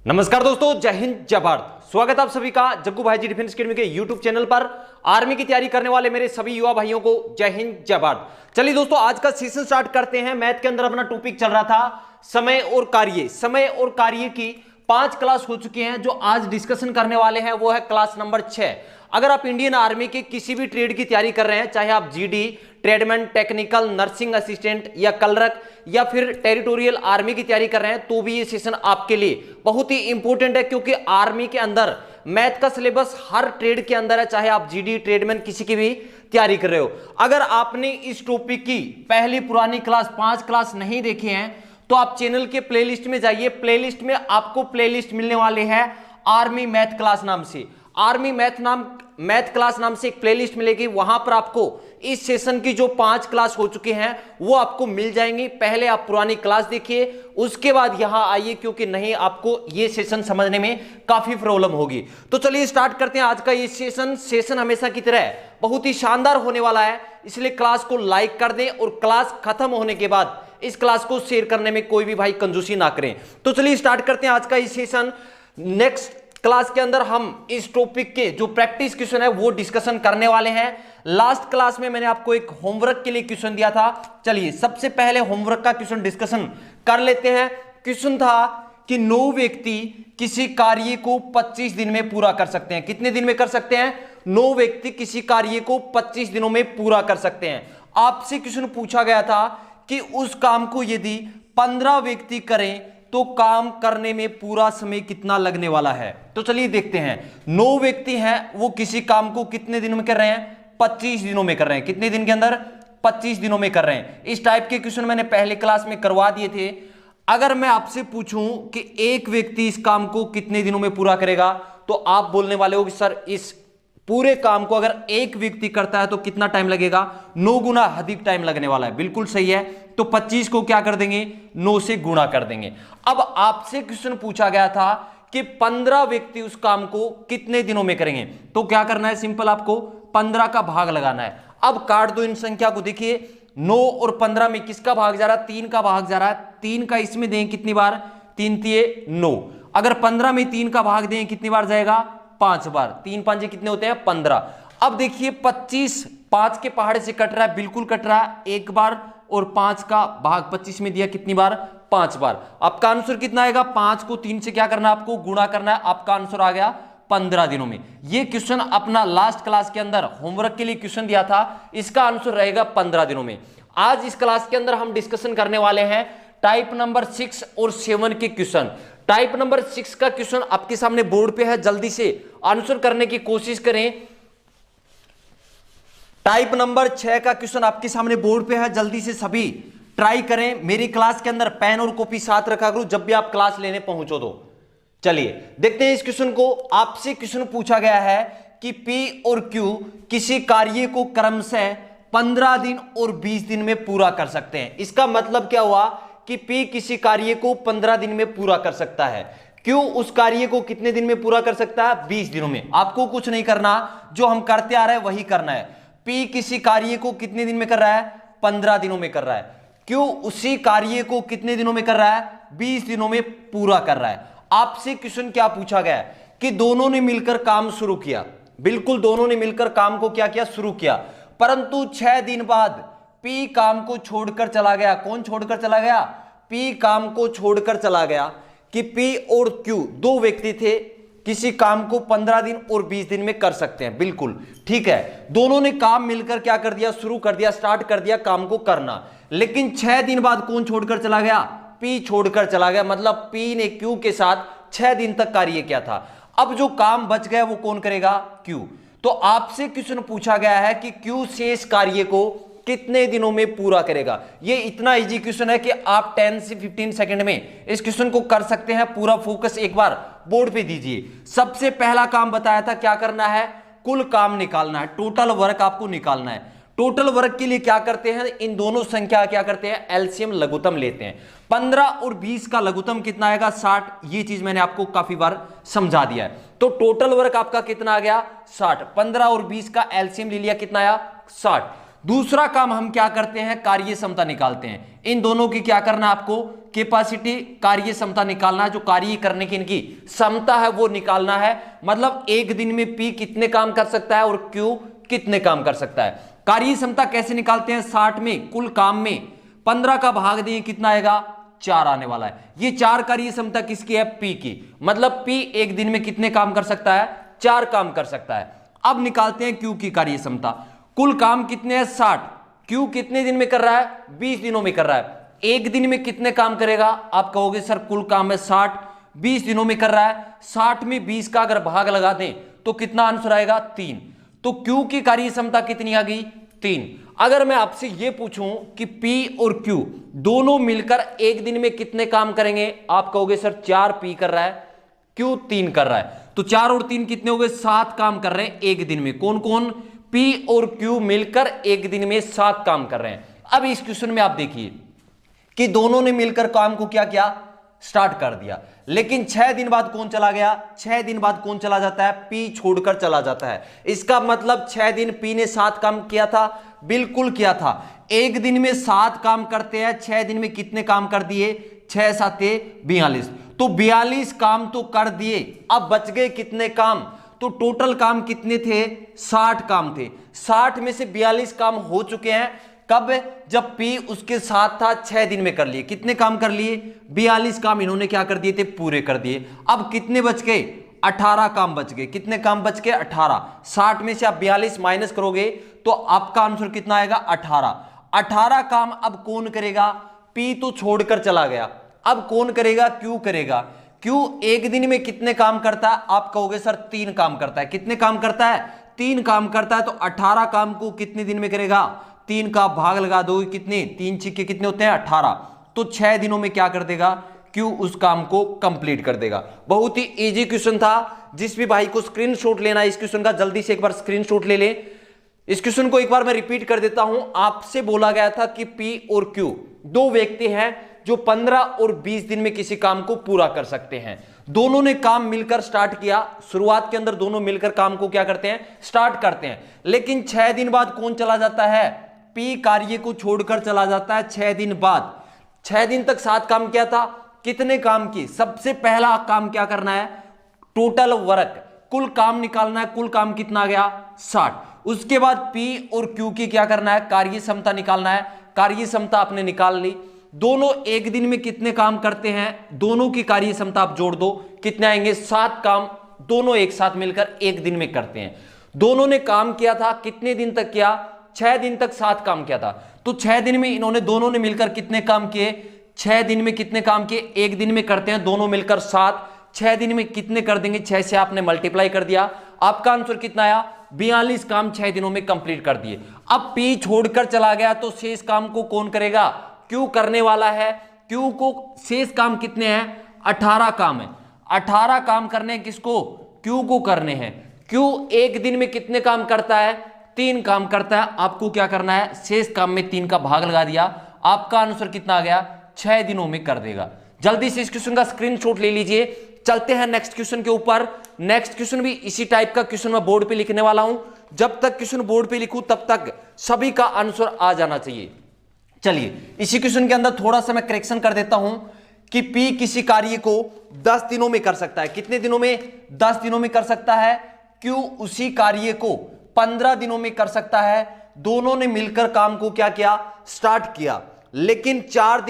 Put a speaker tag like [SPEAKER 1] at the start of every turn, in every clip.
[SPEAKER 1] नमस्कार दोस्तों, जय हिंद जय भारत। स्वागत है आप सभी का जग्गू भाई जी डिफेंस अकेडमी के यूट्यूब चैनल पर। आर्मी की तैयारी करने वाले मेरे सभी युवा भाइयों को जय हिंद जय भारत। चलिए दोस्तों, आज का सेशन स्टार्ट करते हैं। मैथ के अंदर अपना टॉपिक चल रहा था समय और कार्य। समय और कार्य की 5 क्लास हो चुकी हैं। जो आज डिस्कशन करने वाले हैं वो है क्लास नंबर 6। अगर आप इंडियन आर्मी के किसी भी ट्रेड की तैयारी कर रहे हैं, चाहे आप GD, tradesman, technical, nursing assistant या कलरक या फिर टेरिटोरियल आर्मी की तैयारी कर रहे हैं, तो भी ये सेशन आपके लिए बहुत ही इंपॉर्टेंट है। क्योंकि आर्मी के अंदर मैथ का सिलेबस हर ट्रेड के अंदर है, चाहे आप जीडी, ट्रेडमैन किसी की भी तैयारी कर रहे हो। अगर आपने इस टॉपिक की पहली पुरानी क्लास 5 क्लास नहीं देखी हैं, तो आप चैनल के प्लेलिस्ट में जाइए। प्लेलिस्ट में आपको प्लेलिस्ट मिलने वाले हैं आर्मी मैथ क्लास नाम से। आर्मी मैथ क्लास नाम से एक प्लेलिस्ट मिलेगी। वहां पर आपको इस सेशन की जो 5 क्लास हो चुके हैं वो आपको मिल जाएंगी। पहले आप पुरानी क्लास देखिए, उसके बाद यहां आइए, क्योंकि नहीं आपको ये सेशन समझने में काफी प्रॉब्लम होगी। तो चलिए स्टार्ट करते हैं आज का ये सेशन हमेशा की तरह बहुत ही शानदार होने वाला है। इसलिए क्लास को लाइक कर दें और क्लास खत्म होने के बाद इस क्लास को शेयर करने में कोई भी भाई कंजूसी ना करें। तो चलिए स्टार्ट करते हैं आज का ये सेशन। नेक्स्ट क्लास के अंदर हम इस टॉपिक के जो प्रैक्टिस क्वेश्चन है वो डिस्कशन करने वाले हैं। लास्ट क्लास में मैंने आपको एक होमवर्क के लिए क्वेश्चन दिया था। चलिए सबसे पहले होमवर्क का क्वेश्चन डिस्कशन कर लेते हैं। क्वेश्चन था कि 9 व्यक्ति किसी कार्य को 25 दिन में पूरा कर सकते हैं। कितने दिन में कर सकते हैं? 9 व्यक्ति किसी कार्य को 25 दिनों में पूरा कर सकते हैं। आपसे क्वेश्चन पूछा गया था कि उस काम को यदि 15 व्यक्ति करें तो काम करने में पूरा समय कितना लगने वाला है। तो चलिए देखते हैं। 9 व्यक्ति हैं, वो किसी काम को कितने दिनों में कर रहे हैं? 25 दिनों में कर रहे हैं। कितने दिन के अंदर? 25 दिनों में कर रहे हैं। इस टाइप के क्वेश्चन मैंने पहले क्लास में करवा दिए थे। अगर मैं आपसे पूछूं कि एक व्यक्ति इस काम को कितने दिनों में पूरा करेगा, तो आप बोलने वाले हो कि सर इस पूरे काम को अगर एक व्यक्ति करता है तो कितना टाइम लगेगा? 9 गुना अधिक टाइम लगने वाला है। बिल्कुल सही है। तो 25 को क्या कर देंगे? 9 से गुणा कर देंगे। अब आपसे क्वेश्चन पूछा गया था कि 15 व्यक्ति उस काम को कितने दिनों में करेंगे। तो क्या करना है? सिंपल, आपको 15 का भाग लगाना है। अब काट दो इन संख्या को। देखिए 9 और 15 में किसका भाग जा रहा है? 3 का भाग जा रहा है। 3 का इसमें दें कितनी बार? 3 तिये 9। अगर 15 में 3 का भाग दें कितनी बार जाएगा? 5 बार। 3 5 कितने होते हैं? 15। अब देखिए 25 5 के पहाड़े से कट रहा है, बिल्कुल कट रहा है, एक बार। और 5 का भाग 25 में दिया कितनी बार? 5 बार। आपका आंसर कितना आएगा? 5 को 3 से क्या करना है? आपको गुणा करना है। आपका आंसर आ गया 15 दिनों में। ये क्वेश्चन अपना लास्ट क्लास के अंदर होमवर्क के लिए क्वेश्चन दिया था, इसका आंसर रहेगा 15 दिनों में। आज इस क्लास के अंदर हम डिस्कशन करने वाले हैं टाइप नंबर 6 और 7 के क्वेश्चन। टाइप नंबर 6 का क्वेश्चन आपके सामने बोर्ड पे है, जल्दी से आंसर करने की कोशिश करें। टाइप नंबर 6 का क्वेश्चन आपके सामने बोर्ड पे है, जल्दी से सभी ट्राई करें। मेरी क्लास के अंदर पेन और कॉपी साथ रखा करो जब भी आप क्लास लेने पहुंचो तो। चलिए देखते हैं इस क्वेश्चन को। आपसे क्वेश्चन पूछा गया है कि P और Q किसी कार्य को क्रमशः 15 दिन और 20 दिन में पूरा कर सकते हैं। इसका मतलब क्या हुआ कि P किसी कार्य को 15 दिन में पूरा कर सकता है। Q उस कार्य को कितने दिन में पूरा कर सकता है? 20 दिनों में। आपको कुछ नहीं करना, जो हम करते आ रहे हैं वही करना है। P किसी कार्य को कितने दिन में कर रहा है? 15 दिनों में कर रहा है। Q उसी कार्य को कितने दिनों में कर रहा है? 20 दिनों में पूरा कर रहा है। आपसे क्वेश्चन क्या पूछा गया है कि दोनों ने मिलकर काम शुरू किया। बिल्कुल, दोनों ने मिलकर काम को क्या किया? शुरू किया। परंतु 6 दिन बाद P काम को छोड़कर चला गया। कौन छोड़कर चला गया? P काम को छोड़कर चला गया। कि P और Q 2 व्यक्ति थे, किसी काम को 15 दिन और 20 दिन में कर सकते हैं। बिल्कुल ठीक है। दोनों ने काम मिलकर क्या कर दिया? शुरू कर दिया, स्टार्ट कर दिया काम को करना। लेकिन 6 दिन बाद कौन छोड़कर चला गया? P छोड़कर चला गया। मतलब P ने Q के साथ 6 दिन तक कार्य किया था। अब जो काम बच गया वो कौन करेगा? Q। तो आपसे क्वेश्चन पूछा गया है कि Q शेष कार्य को कितने दिनों में पूरा करेगा। ये इतना इजी क्वेश्चन है कि आप 10 से 15 सेकंड में इस क्वेश्चन को कर सकते हैं। पूरा फोकस एक बार बोर्ड पे दीजिए। सबसे पहला काम बताया था, क्या करना है? कुल काम निकालना है, टोटल वर्क आपको निकालना है। टोटल वर्क के लिए क्या करते हैं? इन दोनों संख्या क्या करते हैं? एलसीएम लघुत्तम लेते हैं। 15 और 20 का लघुत्तम कितना आएगा? 60। ये चीज मैंने आपको काफी बार समझा दिया है। तो टोटल वर्क आपका कितना आ गया? 60। 15 और 20 का एलसीएम ले लिया, कितना आया? 60। दूसरा काम हम क्या करते हैं, कार्य क्षमता निकालते हैं। इन दोनों की क्या करना है आपको, कैपेसिटी, कार्य क्षमता निकालना है। जो कार्य करने की इनकी क्षमता है वो निकालना है। मतलब एक दिन में P कितने काम कर सकता है और Q कितने काम कर सकता है। कार्य क्षमता कैसे निकालते हैं, 60 में कुल काम में 15 का भाग दें, कितना आएगा, 4 आने वाला है। ये 4 कार्य क्षमता किसकी है, P की। मतलब P एक दिन में कितने काम कर सकता है, 4 काम कर सकता है। अब निकालते हैं Q की कार्य क्षमता। कुल काम कितने हैं, 60। Q कितने दिन में कर रहा है, 20 दिनों में कर रहा है। एक दिन में कितने काम करेगा, आप कहोगे सर कुल काम है 60, 20 दिनों में कर रहा है। 60 में 20 का अगर भाग लगा दें तो कितना आंसर आएगा, 3। तो Q की कार्य क्षमता कितनी आ गई, 3। अगर मैं आपसे यह पूछूं कि P और Q दोनों मिलकर एक दिन में कितने काम करेंगे, आप कहोगे सर 4 P कर रहा है, Q 3 कर रहा है। तो 4 और 3 कितने हो गए, 7 काम कर रहे हैं एक दिन में। कौन कौन, P और Q मिलकर एक दिन में 7 काम कर रहे हैं। अब इस क्वेश्चन में आप देखिए कि दोनों ने मिलकर काम को क्या किया, स्टार्ट कर दिया। लेकिन 6 दिन बाद कौन चला गया, 6 दिन बाद कौन चला जाता है, P छोड़कर चला जाता है। इसका मतलब 6 दिन P ने 7 काम किया था, बिल्कुल किया था। एक दिन में 7 काम करते हैं, 6 दिन में कितने काम कर दिए, 6 7 42। तो 42 काम तो कर दिए। अब बच गए कितने काम, तो टोटल काम कितने थे, 60 काम थे। 60 में से 42 काम हो चुके हैं। कब, जब P उसके साथ था, 6 दिन में कर लिए। कितने काम कर लिए, 42 काम इन्होंने क्या कर दिए थे, पूरे कर दिए। अब कितने बच गए, 18 काम बच गए। कितने काम बच गए, 18। 60 में से आप 42 माइनस करोगे तो आपका आंसर कितना आएगा, 18। 18 काम अब कौन करेगा, P तो छोड़कर चला गया, अब कौन करेगा, Q करेगा। Q एक दिन में कितने काम करता है, आप कहोगे सर 3 काम करता है। कितने काम करता है, 3 काम करता है। तो 18 काम को कितने दिन में करेगा, 3 का भाग लगा दो, कितने, 3 छिक्के कितने होते हैं, 18। तो 6 दिनों में क्या कर देगा, Q उस काम को कंप्लीट कर देगा। बहुत ही इजी क्वेश्चन था। जिस भी भाई को स्क्रीनशॉट लेना है इस क्वेश्चन का, जल्दी से एक बार स्क्रीनशॉट ले ले। इस क्वेश्चन को एक बार मैं रिपीट कर देता हूं। आपसे बोला गया था कि P और Q दो व्यक्ति हैं जो 15 और 20 दिन में किसी काम को पूरा कर सकते हैं। दोनों ने काम मिलकर स्टार्ट किया। शुरुआत के अंदर दोनों मिलकर काम को क्या करते हैं, स्टार्ट करते हैं। लेकिन 6 दिन बाद कौन चला जाता है, P कार्य को छोड़कर चला जाता है 6 दिन बाद। 6 दिन तक 7 काम किया था, कितने काम किए, सबसे पहला काम क्या करना है, टोटल वर्क, कुल काम निकालना है। कुल काम कितना आ गया, 60। उसके बाद P और Q की क्या करना है, कार्य क्षमता निकालना है। कार्य क्षमता आपने निकाल ली। दोनों एक दिन में कितने काम करते हैं, दोनों की कार्य क्षमता आप जोड़ दो, कितने आएंगे, 7 काम दोनों एक साथ मिलकर एक दिन में करते हैं। दोनों ने काम किया था, कितने दिन तक किया, 6 दिन तक 7 काम किया था। तो 6 दिन में इन्होंने दोनों ने मिलकर कितने काम किए, 6 दिन में कितने काम किए, एक दिन में करते हैं दोनों मिलकर 7। 6 दिन में कितने कर देंगे, 6 से आपने मल्टीप्लाई कर दिया, आपका आंसर कितना आया, 42 काम 6 दिनों में कंप्लीट कर दिए। अब P छोड़कर चला गया तो शेष काम को कौन करेगा, Q करने वाला है। Q को शेष काम कितने हैं, 18 काम है। 18 काम करने किसको, Q को करने हैं। Q एक दिन में कितने काम करता है, 3 काम करता है। आपको क्या करना है, शेष काम में 3 का भाग लगा दिया, आपका आंसर कितना आ गया, 6 दिनों में कर देगा। जल्दी से इस क्वेश्चन का स्क्रीनशॉट ले लीजिए। चलते हैं नेक्स्ट क्वेश्चन के ऊपर। नेक्स्ट क्वेश्चन भी इसी टाइप का क्वेश्चन मैं बोर्ड पे लिखने वाला हूं। जब तक क्वेश्चन बोर्ड पे लिखूं तब तक सभी का आंसर आ जाना चाहिए। चलिए इसी क्वेश्चन के अंदर थोड़ा सा मैं करेक्शन कर देता हूं कि P किसी कार्य को 10 दिनों में कर सकता है। कितने दिनों में, 10 दिनों में कर सकता है। Q उसी कार्य को 15 दिनों में कर सकता है। दोनों ने मिलकर काम को क्या किया, स्टार्ट किया। लेकिन 4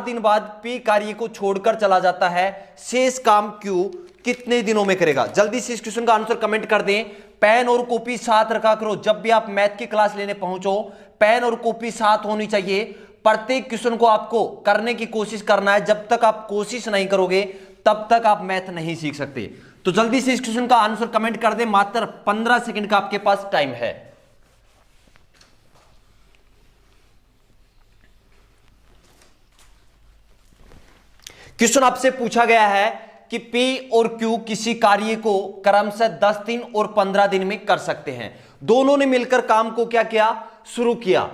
[SPEAKER 1] दिन बाद P कार्य को छोड़कर चला जाता है। शेष काम Q कितने दिनों में करेगा। जल्दी से इस क्वेश्चन का आंसर कमेंट कर दें। पेन और कॉपी साथ रखा करो। जब भी आप मैथ की क्लास लेने पहुंचो पेन और कॉपी साथ होनी चाहिए। प्रत्येक क्वेश्चन को आपको करने की कोशिश करना है। जब तक आप कोशिश नहीं करोगे तब तक आप मैथ नहीं सीख सकते। तो जल्दी से इस क्वेश्चन का आंसर कमेंट कर दें। मात्र 15 सेकंड का आपके पास टाइम है। क्वेश्चन आपसे पूछा गया है कि P और Q किसी कार्य को क्रमशः 10 दिन और 15 दिन में कर सकते हैं। दोनों ने मिलकर काम को क्या किया, शुरू किया।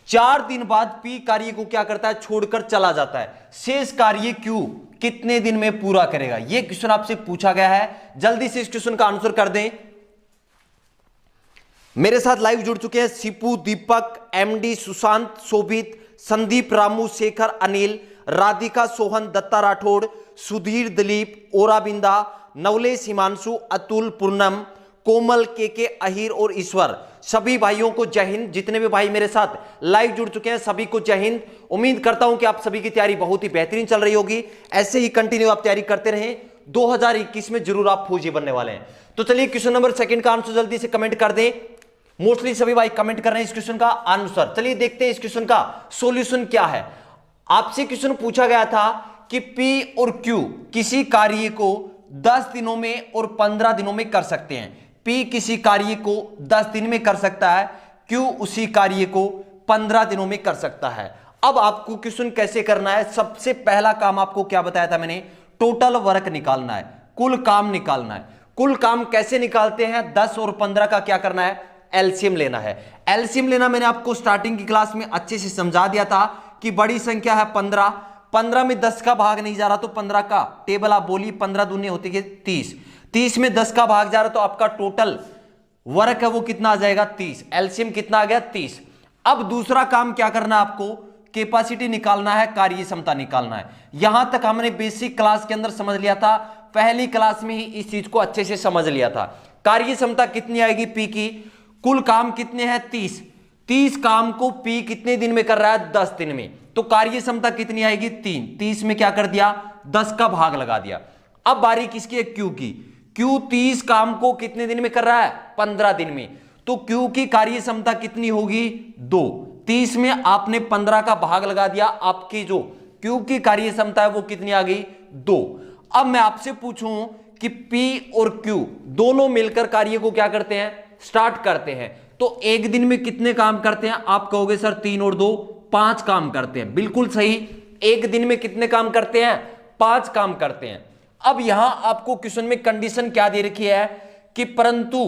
[SPEAKER 1] 4 दिन बाद P कार्य को क्या करता है, छोड़कर चला जाता है। शेष कार्य Q कितने दिन में पूरा करेगा, यह क्वेश्चन आपसे पूछा गया है। जल्दी से इस क्वेश्चन का आंसर कर दें। मेरे साथ लाइव जुड़ चुके हैं सीपू, दीपक, एमडी, सुशांत, शोभित, संदीप, रामू, शेखर, अनिल, राधिका, सोहन, दत्ता राठौड़, सुधीर, दिलीप, ओरा बिंदा, नवलेश, हिमांशु, अतुल, पूर्णम, कोमल, के अहिर और ईश्वर। सभी भाइयों को जय हिंद। जितने भी भाई मेरे साथ लाइव जुड़ चुके हैं सभी को जय हिंद। उम्मीद करता हूं कि आप सभी की तैयारी बहुत ही बेहतरीन चल रही होगी। ऐसे ही कंटिन्यू आप तैयारी करते रहें। 2021 में जरूर आप फौजी बनने वाले हैं। तो चलिए क्वेश्चन नंबर सेकंड का आंसर जल्दी से कमेंट कर दें। मोस्टली सभी भाई कमेंट कर रहे हैं इस क्वेश्चन का आंसर। चलिए देखते हैं इस क्वेश्चन का सॉल्यूशन क्या है। आपसे क्वेश्चन पूछा गया था कि P और Q किसी कार्य को 10 दिनों में और 15 दिनों में कर सकते हैं। P किसी कार्य को 10 दिन में कर सकता है, Q उसी कार्य को 15 दिनों में कर सकता है। अब आपको क्वेश्चन कैसे करना है। सबसे पहला काम आपको क्या बताया था मैंने, टोटल वर्क निकालना है, कुल काम निकालना है। कुल काम कैसे निकालते हैं, 10 और 15 का क्या करना है, एलसीएम लेना है। एलसीएम लेना मैंने आपको स्टार्टिंग की क्लास में अच्छे से समझा दिया था कि बड़ी संख्या है 15, 15 में 10 का भाग नहीं जा रहा तो 15 का टेबल आप बोलिए, 15 दूनी होती है 30, 30 में 10 का भाग जा रहा तो आपका टोटल वर्क है वो कितना आ जाएगा 30। एलसीएम कितना आ गया 30। अब दूसरा काम क्या करना है आपको, कैपेसिटी निकालना है, कार्य क्षमता निकालना है। यहां तक हमने बेसिक क्लास के अंदर समझ लिया था, पहली क्लास में ही इस चीज को अच्छे से समझ लिया था। कार्य क्षमता कितनी आएगी P की, कुल काम कितने हैं 30, 30 काम को P कितने दिन में कर रहा है 10 दिन में, तो कार्य क्षमता कितनी आएगी 3, 30 में क्या कर दिया 10 का भाग लगा दिया। अब बारी किसकी है, Q की। Q 30 काम को कितने दिन में कर रहा है 15 दिन में, तो Q की कार्य क्षमता कितनी होगी 2, 30 में आपने 15 का भाग लगा दिया, आपकी जो Q की कार्य क्षमता है वो कितनी आ गई 2। अब मैं आपसे पूछूं कि P और Q दोनों मिलकर कार्य को क्या करते हैं, स्टार्ट करते हैं, तो एक दिन में कितने काम करते हैं, आप कहोगे सर 3 और 2 5 काम करते हैं। बिल्कुल सही, एक दिन में कितने काम करते हैं 5 काम करते हैं। अब यहां आपको क्वेश्चन में कंडीशन क्या दे रखी है कि परंतु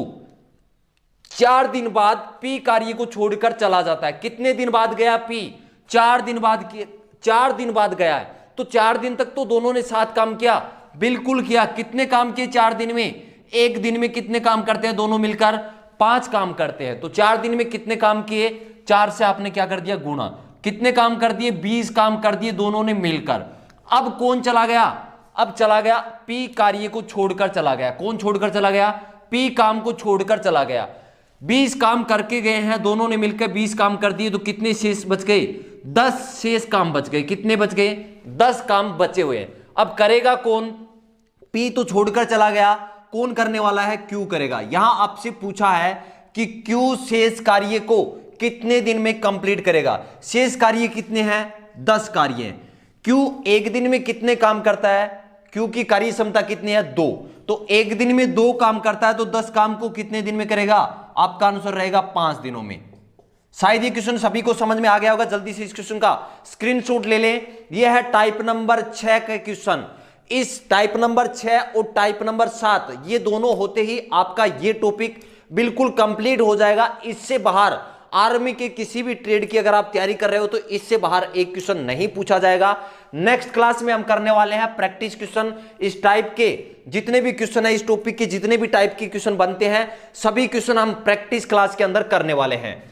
[SPEAKER 1] 4 दिन बाद P कार्य को छोड़कर चला जाता है। कितने दिन बाद गया P, 4 दिन बाद, 4 दिन बाद गया है, तो 4 दिन तक तो दोनों ने साथ काम किया, बिल्कुल किया। कितने काम किए 4 दिन में, एक दिन में कितने काम करते हैं दोनों मिलकर 5 काम करते हैं। तो 4 दिन में कितने काम किए, 4 से आपने क्या कर दिया गुणा, कितने काम कर दिए 20 काम कर दिए दोनों ने मिलकर। अब कौन चला गया, अब चला गया P कार्य को छोड़कर चला गया। कौन छोड़कर चला गया, P काम को छोड़कर चला गया। 20 काम करके गए हैं दोनों ने मिलकर, 20 काम कर दिए, तो कितने शेष बच गए 10 शेष काम बच गए। कितने बच गए 10 काम बचे हुए। अब करेगा कौन, P तो छोड़कर चला गया, कौन करने वाला है, Q करेगा। यहां आपसे पूछा है कि Q शेष कार्य को कितने दिन में कंप्लीट करेगा। शेष कार्य कितने हैं 10 कार्य हैं। Q एक दिन में कितने काम करता है, Q की कार्य क्षमता कितनी है 2, तो एक दिन में 2 काम करता है, तो 10 काम को कितने दिन में करेगा, आपका आंसर रहेगा 5 दिनों में। शायद ये क्वेश्चन सभी को समझ में आ गया होगा। जल्दी से इस क्वेश्चन का स्क्रीनशॉट ले लें। यह है टाइप नंबर 6 का क्वेश्चन। इस टाइप नंबर 6 और टाइप नंबर 7 ये दोनों होते ही आपका ये टॉपिक बिल्कुल कंप्लीट हो जाएगा। इससे बाहर आर्मी के किसी भी ट्रेड की अगर आप तैयारी कर रहे हो तो इससे बाहर एक क्वेश्चन नहीं पूछा जाएगा। नेक्स्ट क्लास में हम करने वाले हैं प्रैक्टिस क्वेश्चन। इस टाइप के जितने भी क्वेश्चन है, इस टॉपिक के जितने भी टाइप के क्वेश्चन बनते हैं, सभी क्वेश्चन हम प्रैक्टिस क्लास के अंदर करने वाले हैं।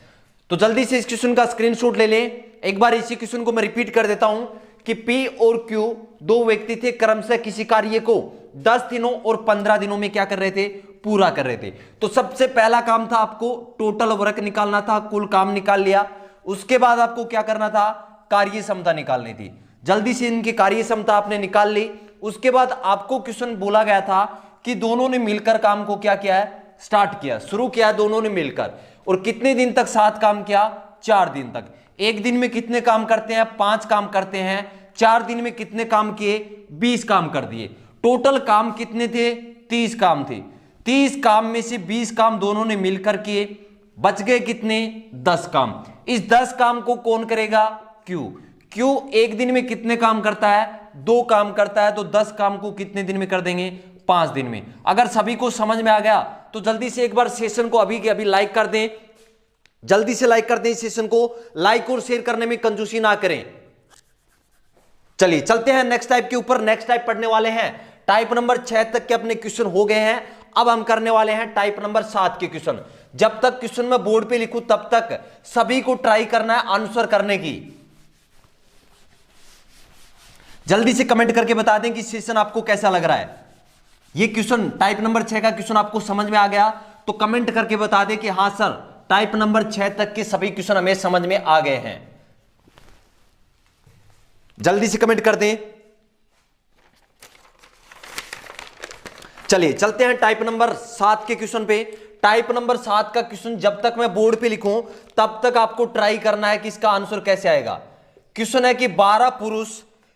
[SPEAKER 1] तो जल्दी से इस क्वेश्चन का स्क्रीनशॉट ले लें। एक बार इसी क्वेश्चन को मैं रिपीट कर देता हूं कि P और Q दो व्यक्ति थे, क्रमशः किसी कार्य को 10 दिनों और 15 दिनों में क्या कर रहे थे, पूरा कर रहे थे। तो सबसे पहला काम था आपको टोटल वर्क निकालना था, कुल काम निकाल लिया। उसके बाद आपको क्या करना था, कार्य क्षमता निकालनी थी। जल्दी से इनकी कार्य क्षमता आपने निकाल ली। उसके बाद आपको क्वेश्चन बोला गया था कि दोनों ने मिलकर काम को क्या किया है, स्टार्ट किया, शुरू किया दोनों ने मिलकर। और कितने दिन तक साथ काम किया, 4 दिन तक। एक दिन में कितने काम करते हैं, 5 काम करते हैं। 4 दिन में कितने काम किए, 20 काम कर दिए। टोटल काम कितने थे, 30 काम थे। 30 काम में से 20 काम दोनों ने मिलकर किए, बच गए कितने, 10 काम। इस 10 काम को कौन करेगा, Q एक दिन में कितने काम करता है, 2 काम करता है, तो 10 काम को कितने दिन में कर देंगे, 5 दिन में। अगर सभी को समझ में आ गया तो जल्दी से एक बार सेशन को अभी के अभी लाइक कर दें। जल्दी से लाइक कर दें इस सेशन को। लाइक और शेयर करने में कंजूसी ना करें। चलिए चलते हैं नेक्स्ट टाइप के ऊपर। नेक्स्ट टाइप पढ़ने वाले हैं, टाइप नंबर 6 तक के अपने क्वेश्चन हो गए हैं। अब हम करने वाले हैं टाइप नंबर 7 के क्वेश्चन। जब तक क्वेश्चन में बोर्ड पे लिखूं तब तक सभी को ट्राई करना है आंसर करने की। जल्दी से कमेंट करके बता दें कि सेशन आपको कैसा लग रहा है। ये क्वेश्चन टाइप नंबर 6 का क्वेश्चन आपको समझ में आ गया तो कमेंट करके बता दें कि हां सर टाइप नंबर 6 तक के सभी क्वेश्चन हमें समझ में आ गए हैं। जल्दी से कमेंट कर दें। चलिए चलते हैं टाइप नंबर 7 के क्वेश्चन पे। टाइप नंबर 7 का क्वेश्चन जब तक मैं बोर्ड पे लिखूं तब तक आपको ट्राई करना है कि इसका आंसर कैसे आएगा। क्वेश्चन है कि 12 पुरुष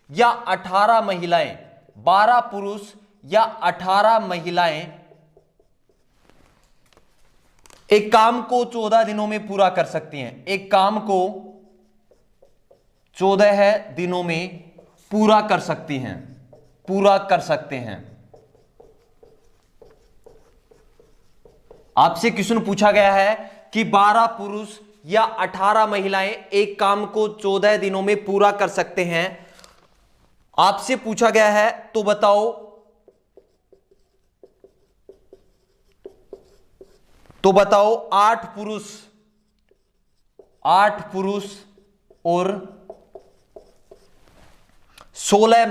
[SPEAKER 1] या 18 महिलाएं, 12 पुरुष या 18 महिलाएं एक काम को 14 दिनों में पूरा कर सकती हैं। एक काम को 14 दिनों में पूरा कर सकती हैं, पूरा कर सकते हैं। आपसे क्वेश्चन पूछा गया है कि 12 पुरुष या 18 महिलाएं एक काम को 14 दिनों में पूरा कर सकते हैं। आपसे पूछा गया है तो बताओ, तो बताओ 8 पुरुष और 16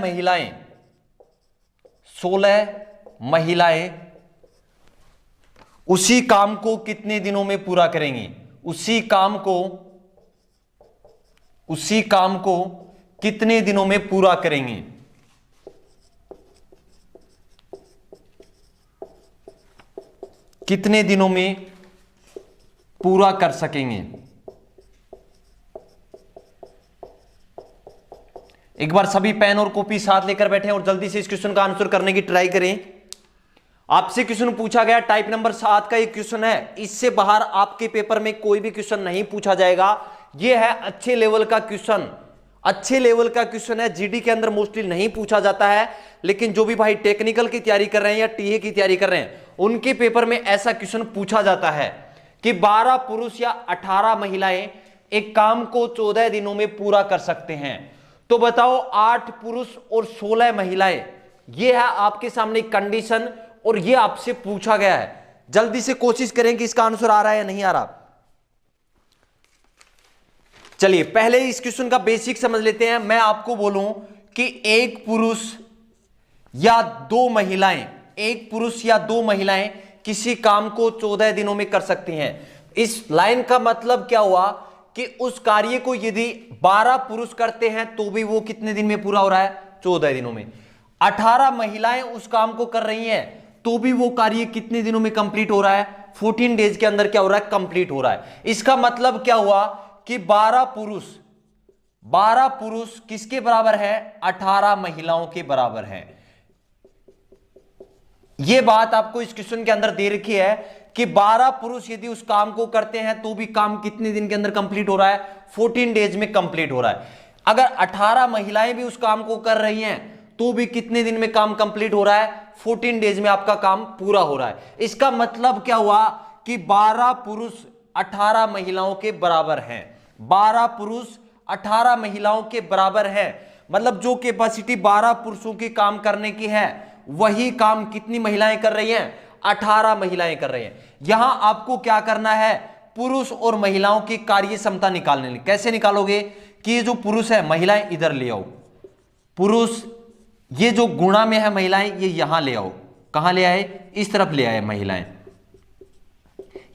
[SPEAKER 1] महिलाएं उसी काम को कितने दिनों में पूरा करेंगी। उसी काम को कितने दिनों में पूरा करेंगी। कितने दिनों में पूरा कर सकेंगे। एक बार सभी पेन और कॉपी साथ लेकर बैठे और जल्दी से इस क्वेश्चन का आंसर करने की ट्राई करें। आपसे क्वेश्चन पूछा गया टाइप नंबर 7 का एक क्वेश्चन है। इससे बाहर आपके पेपर में कोई भी क्वेश्चन नहीं पूछा जाएगा। यह है अच्छे लेवल का क्वेश्चन, अच्छे लेवल का क्वेश्चन है। जीडी के अंदर मोस्टली नहीं पूछा जाता है, लेकिन जो भी भाई टेक्निकल की तैयारी कर रहे हैं या टीए की तैयारी कर रहे हैं उनके पेपर में ऐसा क्वेश्चन पूछा जाता है कि 12 पुरुष या 18 महिलाएं एक काम को 14 दिनों में पूरा कर सकते हैं। तो बताओ 8 पुरुष और 16 महिलाएं, यह है आपके सामने कंडीशन और यह आपसे पूछा गया है। जल्दी से कोशिश करें कि इसका आंसर आ रहा है या नहीं आ रहा। चलिए पहले इस क्वेश्चन का बेसिक समझ लेते हैं। मैं आपको बोलूं कि एक पुरुष या 2 महिलाएं, एक पुरुष या 2 महिलाएं किसी काम को 14 दिनों में कर सकती हैं। इस लाइन का मतलब क्या हुआ कि उस कार्य को यदि 12 पुरुष करते हैं तो भी वो कितने दिन में पूरा हो रहा है, 14 दिनों में। 18 महिलाएं उस काम को कर रही हैं तो भी वो कार्य कितने दिनों में कंप्लीट हो रहा है, 14 डेज के अंदर क्या हो रहा है, कंप्लीट हो रहा है। इसका मतलब क्या हुआ कि 12 पुरुष किसके बराबर है, 18 महिलाओं के बराबर है। यह बात आपको इस क्वेश्चन के अंदर दे रखी है कि 12 पुरुष यदि उस काम को करते हैं तो भी काम कितने दिन के अंदर कंप्लीट हो रहा है, 14 डेज में कंप्लीट हो रहा है। अगर 18 महिलाएं भी उस काम को कर रही हैं तो भी कितने दिन में काम कंप्लीट हो रहा है, 14 डेज में आपका काम पूरा हो रहा है। इसका मतलब क्या हुआ कि 12 पुरुष 18 महिलाओं के बराबर हैं। 12 पुरुष 18 महिलाओं के बराबर है। मतलब जो कैपेसिटी 12 पुरुषों की काम करने की है वही काम कितनी महिलाएं कर रही हैं, 18 महिलाएं कर रही हैं। यहां आपको क्या करना है, पुरुष और महिलाओं की कार्य क्षमता निकालने। कैसे निकालोगे कि ये जो पुरुष है महिलाएं इधर ले आओ, पुरुष ये जो गुणा में है महिलाएं ये यहां ले आओ। कहां ले आए, इस तरफ ले आए महिलाएं।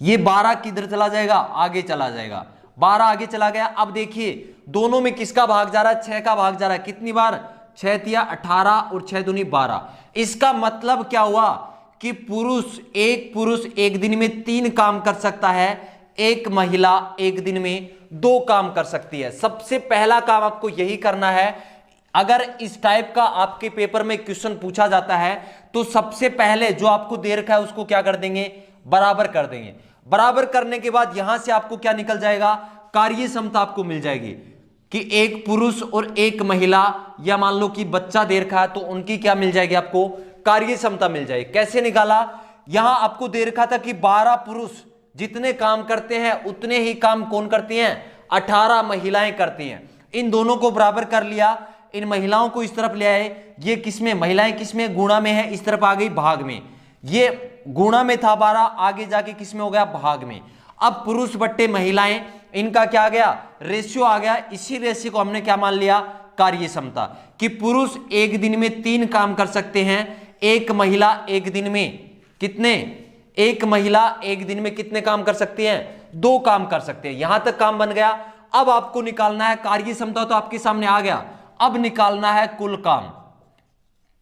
[SPEAKER 1] ये 12 किधर चला जाएगा, आगे चला जाएगा। 12 आगे चला गया। अब देखिए दोनों में किसका भाग जा रहा है, 6 का भाग जा रहा है। कितनी बार, 6 तिया 18 और 6 दूनी 12। इसका मतलब क्या हुआ कि एक पुरुष एक दिन में 3 काम कर सकता है, एक महिला एक दिन में 2 काम कर सकती है। सबसे पहला काम आपको यही करना है। अगर इस टाइप का आपके पेपर में क्वेश्चन पूछा जाता है तो सबसे पहले जो आपको दे रखा है उसको क्या कर देंगे, बराबर कर देंगे। बराबर करने के बाद यहां से आपको क्या निकल जाएगा, कार्य क्षमता आपको मिल जाएगी कि एक पुरुष और एक महिला, या मान लो कि बच्चा दे रखा है तो उनकी क्या मिल जाएगी, आपको कार्य क्षमता मिल जाएगी। कैसे निकाला, यहां आपको दे रखा था कि 12 पुरुष जितने काम करते हैं उतने ही काम कौन करती हैं, 18 महिलाएं करती हैं। इन दोनों को बराबर कर लिया, इन महिलाओं को इस तरफ ले आए। ये किसमें, महिलाएं किसमें, गुणा में है, इस तरफ आ गई भाग में। ये गुणा में था 12, आगे जाके किस में हो गया, भाग में। अब पुरुष बट्टे महिलाएं, इनका क्या आ गया, रेशियो आ गया। इसी रेशियो को हमने क्या मान लिया, कार्य क्षमता, कि पुरुष एक दिन में 3 काम कर सकते हैं, एक महिला एक दिन में कितने, एक महिला एक दिन में कितने काम कर सकती हैं, 2 काम कर सकते हैं। यहां तक काम बन गया। अब आपको निकालना है कार्य क्षमता, तो आपके सामने आ गया। अब निकालना है कुल काम।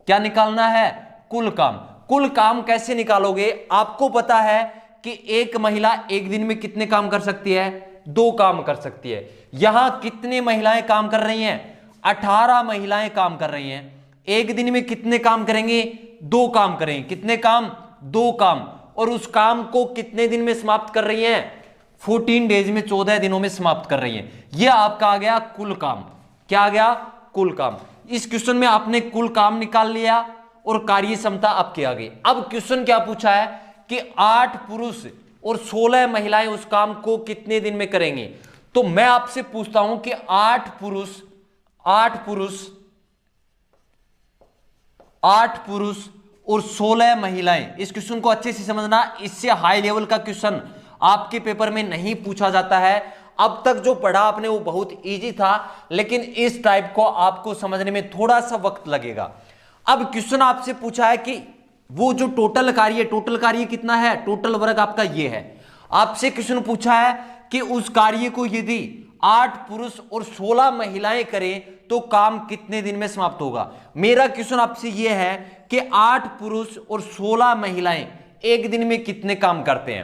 [SPEAKER 1] क्या निकालना है, कुल काम। कुल काम कैसे निकालोगे, आपको पता है कि एक महिला एक दिन में कितने काम कर सकती है, 2 काम कर सकती है। यहां कितनी महिलाएं काम कर रही हैं, 18 महिलाएं काम कर रही हैं। एक दिन में कितने काम करेंगे, 2 काम करेंगे। कितने काम, 2 काम। और उस काम को कितने दिन में समाप्त कर रही हैं, 14 डेज में, 14 दिनों में समाप्त कर रही हैं। यह आपका आ गया कुल काम। क्या आ गया, कुल काम। इस क्वेश्चन में आपने कुल काम निकाल लिया और कार्य क्षमता आपकी आ गई। अब क्वेश्चन क्या पूछा है कि 8 पुरुष और 16 महिलाएं उस काम को कितने दिन में करेंगे। तो मैं आपसे पूछता हूं कि 8 पुरुष और 16 महिलाएं, इस क्वेश्चन को अच्छे से समझना। इससे हाई लेवल का क्वेश्चन आपके पेपर में नहीं पूछा जाता है। अब तक जो पढ़ा आपने वो बहुत इजी था, लेकिन इस टाइप को आपको समझने में थोड़ा सा वक्त लगेगा। अब क्वेश्चन आपसे पूछा है कि वो जो टोटल कार्य कितना है, टोटल वर्क आपका ये है। आपसे क्वेश्चन पूछा है कि उस कार्य को यदि 8 पुरुष और 16 महिलाएं करें तो काम कितने दिन में समाप्त होगा। मेरा क्वेश्चन आपसे ये है कि 8 पुरुष और 16 महिलाएं एक दिन में कितने काम करते हैं।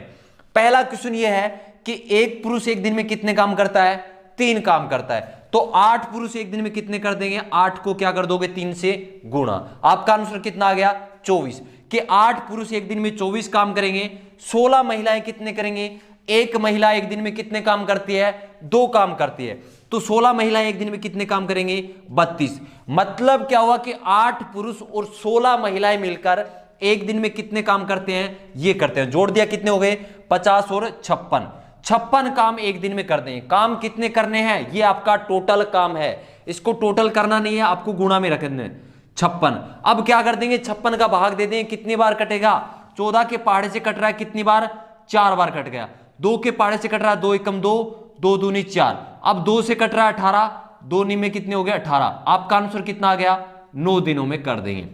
[SPEAKER 1] पहला क्वेश्चन ये है कि एक पुरुष एक दिन में कितने काम करता है, 3 काम करता है। तो 8 पुरुष एक दिन में कितने कर देंगे, 8 को क्या कर दोगे, 3 से गुणा। आपका आंसर कितना आ गया, 24। कि 8 पुरुष एक दिन में 24 काम करेंगे। 16 महिलाएं कितने करेंगे, एक महिला एक दिन में कितने काम करती है, 2 काम करती है। तो 16 महिलाएं एक दिन में कितने काम करेंगे, 32। मतलब क्या हुआ कि 8 पुरुष और 16 महिलाएं मिलकर एक दिन में कितने काम करते हैं, ये करते हैं। जोड़ दिया, कितने हो गए, 50 और 56 काम एक दिन में कर देंगे। काम कितने करने हैं, ये आपका टोटल काम है। इसको टोटल करना नहीं है, आपको गुणा में रख देना, 56। अब क्या कर देंगे, 56 का भाग दे देंगे, कितनी बार कटेगा, 14 के पहाड़े से कट रहा है, कितनी बार, 4 बार कट गया। 2 के पहाड़े से कट रहा है, 2 एकम 2, 2 दूनी 4। अब 2 से कट रहा है 18, 2 नी में कितने हो गए, 18। आपका आंसर कितना आ गया, 9 दिनों में कर देंगे।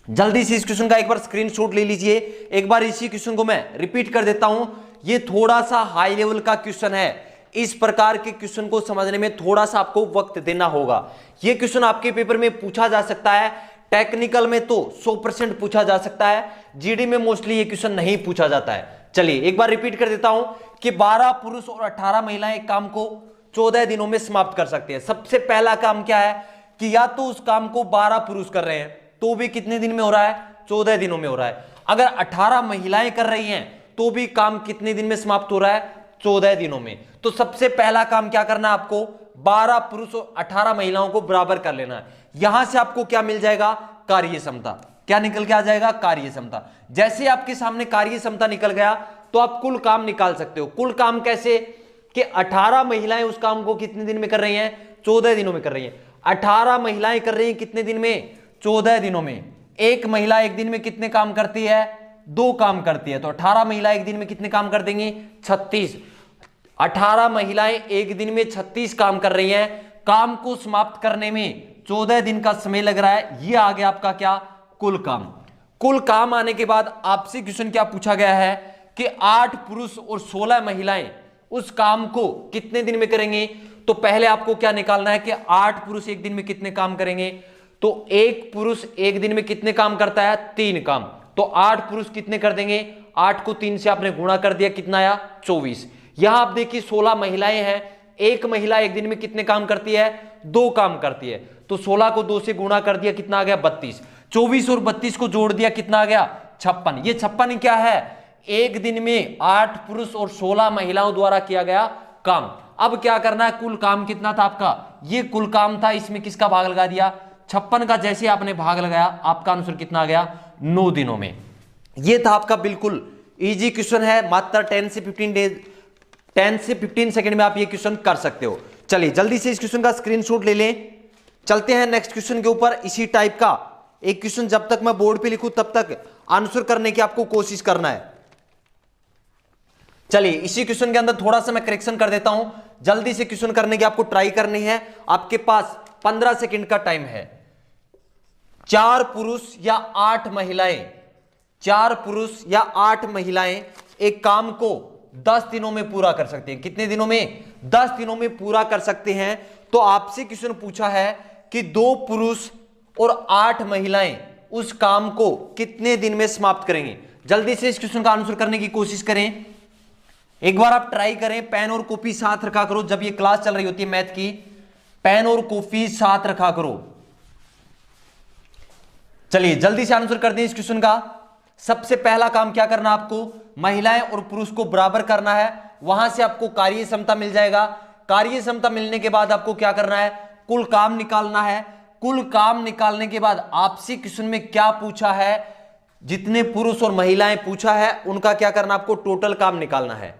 [SPEAKER 1] जल्दी से इस क्वेश्चन का एक बार स्क्रीनशॉट ले लीजिए। एक बार इसी क्वेश्चन को मैं रिपीट कर देता हूं। ये थोड़ा सा हाई लेवल का क्वेश्चन है। इस प्रकार के क्वेश्चन को समझने में थोड़ा सा आपको वक्त देना होगा। ये क्वेश्चन आपके पेपर में पूछा जा सकता है, टेक्निकल में तो 100% पूछा जा सकता है, जीडी में मोस्टली ये क्वेश्चन नहीं पूछा जाता है। चलिए एक बार रिपीट कर देता हूं कि 12 पुरुष और 18 महिलाएं एक काम को 14 दिनों में समाप्त कर सकते हैं। सबसे पहला काम क्या है कि या तो उस काम को 12 पुरुष कर रहे हैं तो भी कितने दिन में हो रहा है, 14 दिनों में हो रहा है। अगर 18 महिलाएं कर रही हैं तो भी काम कितने दिन में समाप्त हो रहा है, 14 दिनों में। तो सबसे पहला काम क्या करना है, आपको 12 पुरुष और 18 महिलाओं को बराबर कर लेना है। यहां से आपको क्या मिल जाएगा, कार्य क्षमता। क्या निकल के आ जाएगा, कार्य क्षमता। जैसे आपके सामने कार्य क्षमता निकल गया तो आप कुल काम निकाल सकते हो। कुल काम कैसे कि 18 महिलाएं उस काम को कितने दिन में कर रही हैं, 14 दिनों में कर रही हैं। 18 महिलाएं कर रही हैं कितने दिन में, 14 दिनों में। एक महिला एक दिन में कितने काम करती है, 2 काम करती है। तो 18 महिला एक दिन में कितने काम कर देंगी, 36। 18 महिलाएं एक दिन में 36 काम कर रही हैं। काम को समाप्त करने में 14 दिन का समय लग रहा है। यह आ गया आपका क्या, कुल काम। कुल काम आने के बाद आपसे क्वेश्चन क्या पूछा गया है कि 8 पुरुष और 16 महिलाएं उस काम को कितने दिन में करेंगे। तो पहले आपको क्या निकालना है कि 8 पुरुष एक दिन में कितने काम करेंगे। तो एक पुरुष एक दिन में कितने काम करता है, 3 काम। तो 8 पुरुष कितने कर देंगे, 8 को 3 से आपने गुणा कर दिया, कितना आया, 24। यहां आप देखिए 16 महिलाएं हैं। एक महिला एक दिन में कितने काम करती है, 2 काम करती है। तो 16 को 2 से गुणा कर दिया, कितना आ गया, 32। 24 और 32 को जोड़ दिया, कितना आ गया, 56। ये 56 क्या है, एक दिन में 8 पुरुष और 16 महिलाओं द्वारा किया गया काम। अब क्या करना है, कुल काम कितना था आपका, ये कुल काम था, इसमें किसका भाग लगा दिया, 56 का। जैसे आपने भाग लगाया आपका आंसर कितना आ गया, 9 दिनों में। ये था आपका बिल्कुल इजी क्वेश्चन है। मात्र 10 से 15 सेकंड में आप ये क्वेश्चन कर सकते हो। चलिए जल्दी से इस क्वेश्चन का स्क्रीनशॉट ले लें। चलते हैं नेक्स्ट क्वेश्चन के ऊपर। इसी टाइप का एक क्वेश्चन जब तक मैं बोर्ड पे लिखूं तब तक आंसर करने की आपको कोशिश करना है। चलिए इसी क्वेश्चन के अंदर थोड़ा सा मैं करेक्शन कर देता हूं, जल्दी से क्वेश्चन करने की आपको ट्राई करनी है। आपके पास 15 सेकंड का टाइम है। 4 पुरुष या 8 महिलाएं, 4 पुरुष या 8 महिलाएं एक काम को 10 दिनों में पूरा कर सकते हैं। कितने दिनों में? 10 दिनों में पूरा कर सकते हैं। तो आपसे क्वेश्चन पूछा है कि 2 पुरुष और 8 महिलाएं उस काम को कितने दिन में समाप्त करेंगे। जल्दी से इस क्वेश्चन का आंसर करने की कोशिश करें। एक बार आप ट्राई करें, पेन और कॉपी साथ रखा करो। जब ये क्लास चल रही होती है मैथ की, पेन और कॉपी साथ रखा करो। चलिए जल्दी से आंसर कर दें इस क्वेश्चन का। सबसे पहला काम क्या करना आपको? महिलाएं और पुरुष को बराबर करना है। वहां से आपको कार्य क्षमता मिल जाएगा। कार्य क्षमता मिलने के बाद आपको क्या करना है? कुल काम निकालना है। कुल काम निकालने के बाद आपसे क्वेश्चन में क्या पूछा है, जितने पुरुष और महिलाएं पूछा है उनका क्या करना, आपको टोटल काम निकालना है।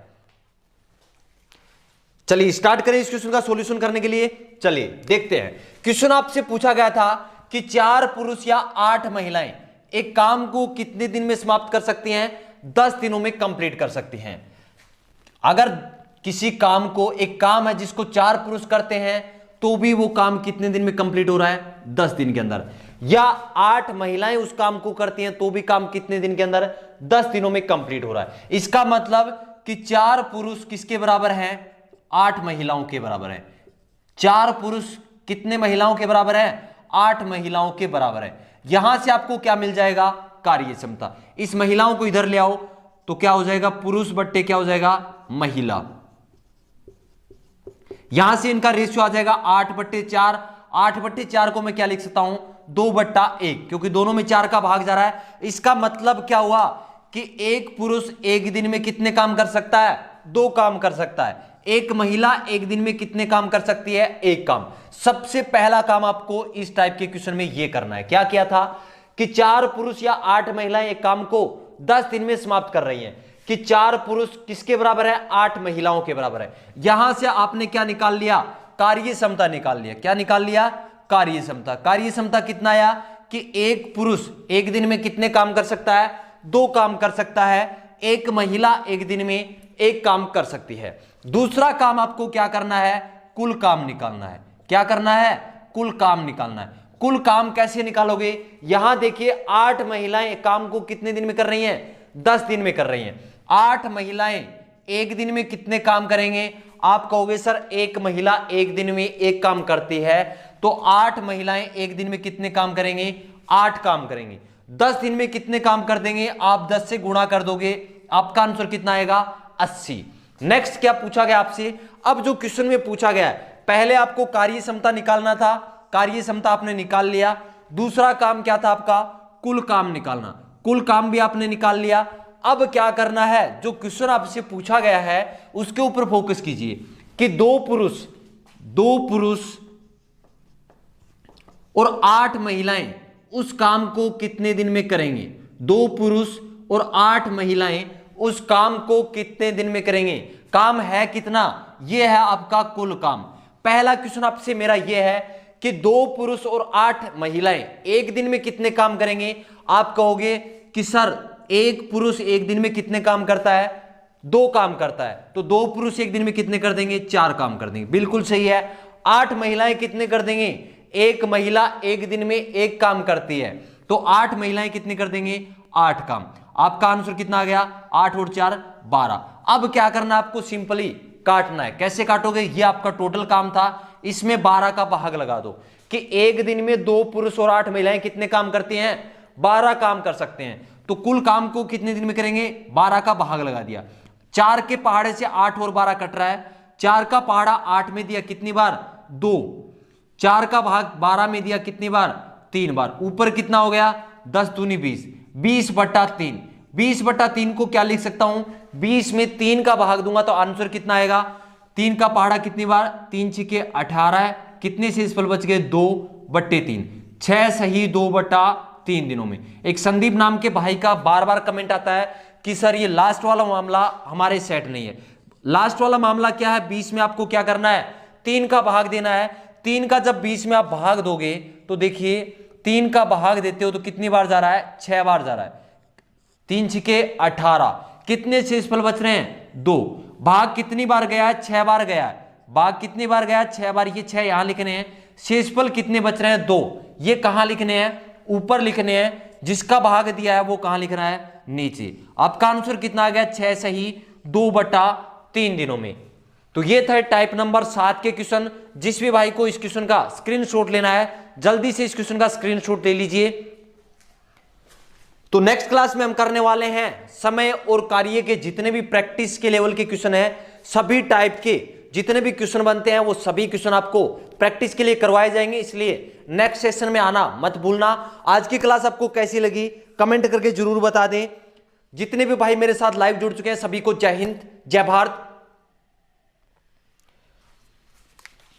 [SPEAKER 1] चलिए स्टार्ट करें इस क्वेश्चन का सॉल्यूशन करने के लिए। चलिए देखते हैं। क्वेश्चन आपसे पूछा गया था कि 4 पुरुष या 8 महिलाएं एक काम को कितने दिन में समाप्त कर सकती हैं? 10 दिनों में कंप्लीट कर सकती हैं। अगर किसी काम को, एक काम है जिसको 4 पुरुष करते हैं तो भी वो काम कितने दिन में कंप्लीट हो रहा है? 10 दिन के अंदर। या 8 महिलाएं उस काम को करती हैं तो भी काम कितने दिन के अंदर? 10 दिनों में कंप्लीट हो रहा है। इसका मतलब कि 4 पुरुष किसके बराबर हैं? 8 महिलाओं के बराबर है। 4 पुरुष कितने महिलाओं के बराबर है? 8 महिलाओं के बराबर है। यहां से आपको क्या मिल जाएगा? कार्य क्षमता। इस महिलाओं को इधर ले आओ तो क्या हो जाएगा? पुरुष बट्टे क्या हो जाएगा? महिला। यहां से इनका रेशियो आ जाएगा 8/4। 8/4 को मैं क्या लिख सकता हूं? 2/1, क्योंकि दोनों में 4 का भाग जा रहा है। इसका मतलब क्या हुआ कि एक पुरुष एक दिन में कितने काम कर सकता है? 2 काम कर सकता है। एक महिला एक दिन में कितने काम कर सकती है? 1 काम। सबसे पहला काम आपको इस टाइप के क्वेश्चन में यह करना है। क्या किया था कि 4 पुरुष या 8 महिलाएं एक काम को 10 दिन में समाप्त कर रही हैं, कि 4 पुरुष किसके बराबर है? 8 महिलाओं के बराबर है। यहां से आपने क्या निकाल लिया? कार्य क्षमता निकाल लिया। क्या निकाल लिया? कार्य क्षमता। कार्य क्षमता कितना आया कि एक पुरुष एक दिन में कितने काम कर सकता है? 2 काम कर सकता है। एक महिला एक दिन में 1 काम कर सकती है। दूसरा काम आपको क्या करना है? कुल काम निकालना है। क्या करना है? कुल काम निकालना है। कुल काम कैसे निकालोगे? यहां देखिए 8 महिलाएं काम को कितने दिन में कर रही हैं? 10 दिन में कर रही हैं। 8 महिलाएं एक दिन में कितने काम करेंगे? आप कहोगे सर एक महिला एक दिन में 1 काम करती है, तो 8 महिलाएं एक दिन में कितने काम करेंगे? 8 काम करेंगे। 10 दिन में कितने काम कर देंगे? आप 10 से गुणा कर दोगे, आपका आंसर कितना आएगा? 80। नेक्स्ट क्या पूछा गया आपसे? अब जो क्वेश्चन में पूछा गया है, पहले आपको कार्य क्षमता निकालना था, कार्य क्षमता आपने निकाल लिया। दूसरा काम क्या था आपका? कुल काम निकालना। कुल काम भी आपने निकाल लिया। अब क्या करना है? जो क्वेश्चन आपसे पूछा गया है उसके ऊपर फोकस कीजिए कि 2 पुरुष और 8 महिलाएं उस काम को कितने दिन में करेंगे? 2 पुरुष और 8 महिलाएं उस काम को कितने दिन में करेंगे? काम है कितना? यह है आपका कुल काम। पहला क्वेश्चन आपसे मेरा यह है कि 2 पुरुष और 8 महिलाएं एक दिन में कितने काम करेंगे? आप कहोगे कि सर एक पुरुष एक दिन में कितने काम करता है? 2 काम करता है। तो 2 पुरुष एक दिन में कितने कर देंगे? 4 काम कर देंगे। बिल्कुल सही है। 8 महिलाएं कितने कर देंगे? एक महिला एक दिन में 1 काम करती है, तो 8 महिलाएं कितने कर देंगे? 8 काम। आपका आंसर कितना आ गया? 8 और 4 12। अब क्या करना है आपको? सिंपली काटना है। कैसे काटोगे? ये आपका टोटल काम था, इसमें 12 का भाग लगा दो कि एक दिन में 2 पुरुष और 8 महिलाएं कितने काम करती हैं? 12 काम कर सकते हैं। तो कुल काम को कितने दिन में करेंगे? 12 का भाग लगा दिया। 4 के पहाड़े से 8 और 12 कट रहा है। 4 का पहाड़ा 8 में दिया कितनी बार? 2। 4 का भाग 12 में दिया कितनी बार? 3 बार। ऊपर कितना हो गया? 10 दूनी 20, 20/3। 20/3 को क्या लिख सकता हूं? 20 में 3 का भाग दूंगा तो आंसर कितना आएगा? 3 का पहाड़ा कितनी बार? 3 छिके 18 है। कितने से इस फल बच गए? 2/3। 6 सही 2/3 दिनों में। एक संदीप नाम के भाई का बार बार कमेंट आता है कि सर ये लास्ट वाला मामला हमारे सेट नहीं है। लास्ट वाला मामला क्या है? 20 में आपको क्या करना है? 3 का भाग देना है। 3 का जब 20 में आप भाग दोगे तो देखिए 3 का भाग देते हो तो कितनी बार जा रहा है? 6 बार जा रहा है। 3 छिके 18, कितने शेषफल बच रहे हैं 2। भाग कितनी बार गया है 6 बार गया है, भाग कितनी बार गया 6 बार, ये 6 यहां लिखने हैं। शेषफल कितने बच रहे हैं 2, ये कहां लिखने हैं ऊपर लिखने हैं, जिसका भाग दिया है वो कहां लिखना है नीचे। आपका आंसर कितना आ गया 6 सही 2/3 दिनों में। तो ये था टाइप नंबर 7 के क्वेश्चन। जिस भी भाई को इस क्वेश्चन का स्क्रीनशॉट लेना है जल्दी से इस क्वेश्चन का स्क्रीनशॉट ले लीजिए। तो नेक्स्ट क्लास में हम करने वाले हैं समय और कार्य के जितने भी प्रैक्टिस के लेवल के क्वेश्चन है, सभी टाइप के जितने भी क्वेश्चन बनते हैं वो सभी क्वेश्चन आपको प्रैक्टिस के लिए करवाए जाएंगे, इसलिए नेक्स्ट सेशन में आना मत भूलना। आज की क्लास आपको कैसी लगी कमेंट करके जरूर बता दें। जितने भी भाई मेरे साथ लाइव जुड़ चुके हैं सभी को जय हिंद जय भारत।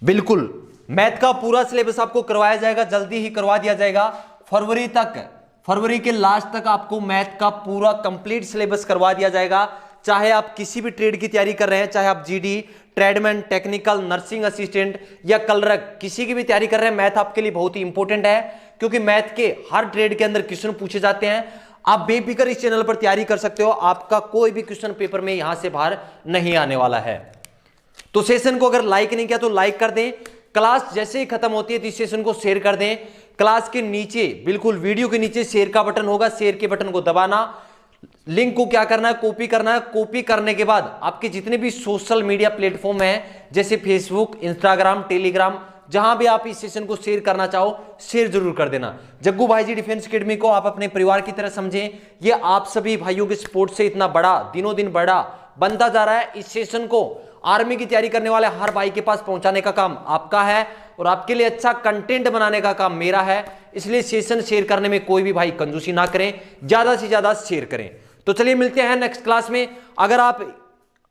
[SPEAKER 1] बिल्कुल मैथ का पूरा सिलेबस आपको करवाया जाएगा, जल्दी ही करवा दिया जाएगा। फरवरी तक, फरवरी के लास्ट तक आपको मैथ का पूरा कंप्लीट सिलेबस करवा दिया जाएगा। चाहे आप किसी भी ट्रेड की तैयारी कर रहे हैं, चाहे आप GD, tradesman, technical, nursing assistant या कलरक किसी की भी तैयारी कर रहे हैं, मैथ आपके लिए बहुत ही इंपॉर्टेंट है, क्योंकि मैथ के हर ट्रेड के अंदर क्वेश्चन पूछे जाते हैं। आप बेफिक्र इस चैनल पर तैयारी कर सकते हो, आपका कोई भी क्वेश्चन पेपर में यहां से बाहर नहीं आने वाला है। तो सेशन को अगर लाइक नहीं किया तो लाइक कर दें। क्लास जैसे ही खत्म होती है तो इस सेशन को शेयर कर दें। क्लास के नीचे बिल्कुल वीडियो के नीचे शेयर का बटन होगा, शेयर के बटन को दबाना, लिंक को क्या करना है कॉपी करना है। कॉपी करने के बाद आपके जितने भी सोशल मीडिया प्लेटफॉर्म है जैसे फेसबुक, इंस्टाग्राम, टेलीग्राम, जहां भी आप इस सेशन को शेयर करना चाहो शेयर जरूर कर देना। जग्गू भाई जी डिफेंस एकेडमी को आप अपने परिवार की तरह समझें। ये आप सभी भाइयों के सपोर्ट से इतना बड़ा दिनों दिन बड़ा बनता जा रहा है। इस सेशन को आर्मी की तैयारी करने वाले हर भाई के पास पहुंचाने का काम आपका है और आपके लिए अच्छा कंटेंट बनाने का काम मेरा है। इसलिए सेशन शेयर करने में कोई भी भाई कंजूसी ना करें, ज्यादा से ज्यादा शेयर करें। तो चलिए मिलते हैं नेक्स्ट क्लास में। अगर आप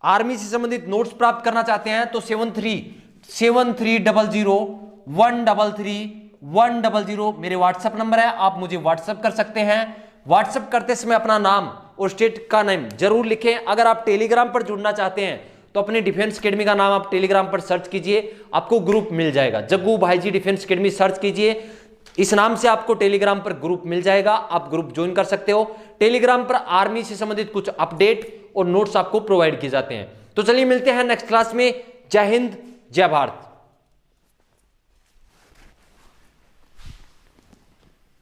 [SPEAKER 1] आर्मी से संबंधित नोट्स प्राप्त करना चाहते हैं तो 7300133133 मेरे व्हाट्सएप नंबर है, आप मुझे व्हाट्सएप कर सकते हैं। व्हाट्सएप करते समय अपना नाम और स्टेट का नेम जरूर लिखें। अगर आप टेलीग्राम पर जुड़ना चाहते हैं तो अपने डिफेंस एकेडमी का नाम आप टेलीग्राम पर सर्च कीजिए, आपको ग्रुप मिल जाएगा। जग्गू भाई जी डिफेंस एकेडमी सर्च कीजिए, इस नाम से आपको टेलीग्राम पर ग्रुप मिल जाएगा, आप ग्रुप ज्वाइन कर सकते हो। टेलीग्राम पर आर्मी से संबंधित कुछ अपडेट और नोट्स आपको प्रोवाइड किए जाते हैं। तो चलिए मिलते हैं नेक्स्ट क्लास में। जय हिंद जय भारत।